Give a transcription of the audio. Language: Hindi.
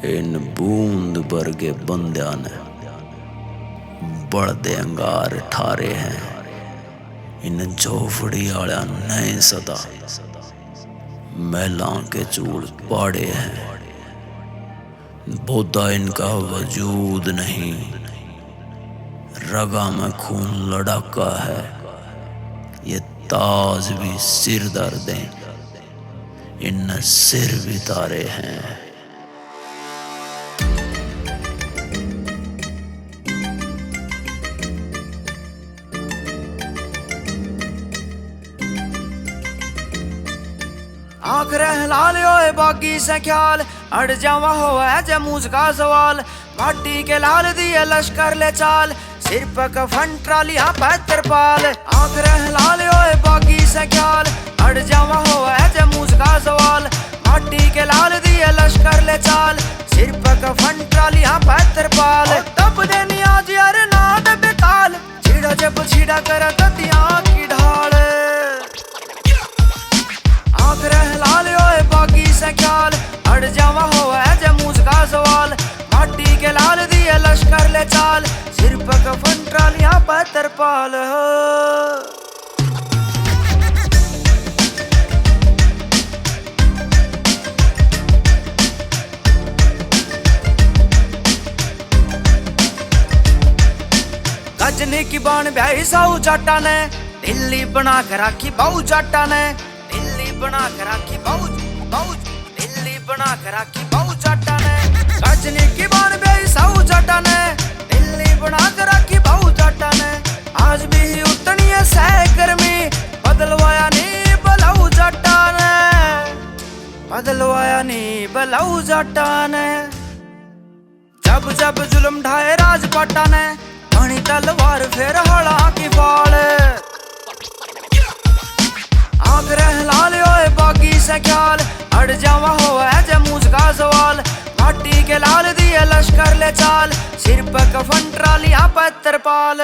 इन बूंद भर के बंद्या ने बड़दे अंगार ठारे हैं। इन झोपड़ी आया नए सदा महिला के चूड़ पाड़े हैं। बोधा इनका वजूद नहीं, रगा में खून लड़ाका है। ये ताज भी सिर दर्द हैं, इन सिर भी तारे हैं। आँख रहला लियो बागी से ख्याल, अड़ जावा हो जमूज का सवाल। माटी के लाल दिए लश्कर ले चाल, सिर पर कफन ट्रालियां पर तिरपाल। आँख रहला लियो बागी से ख्याल, अड़ जावा हो जमूज का सवाल। माटी के लाल दिए लश्कर ले चाल, सिर पर कफन ट्रालियां पर तिरपाल। तब देनी आज यार नाद बेताल, छीड़ा जब छीड़ा कर दतियां की ढाल। आँख रहला लियो बागी से ख्याल, अड़ जावा हो जमूज का सवाल। माटी के लाल दिए लश्कर ले चाल, सिर पर कफन ट्रालियां पर तिरपाल। गजनी की बाण ब्याही साहू जाटा ने, दिल्ली बना के राखी बहु जाटा ने। दिल्ली बना के राखी बहु दिल्ली बना के राखी बहु जाटा ने। गजनी की बाण ब्याही साहू जाटा ने, दिल्ली बना के राखी बहु जाटा ने। आज भी उतनी है सहकर्मी, बदलवाया नी बलाऊ जाटा ने। बदलवाया नी बलाऊ जाटा ने। जब जब जुल्म ढाए राजपाटा ने, घनी तलवार फिर हड़ा की फाल। आँख रहला लियो बागी से ख्याल, अड़ जावा हो जमूज का सवाल। माटी के लाल दिए लश्कर ले चाल, सिर पर कफन ट्रालियां पर तिरपाल।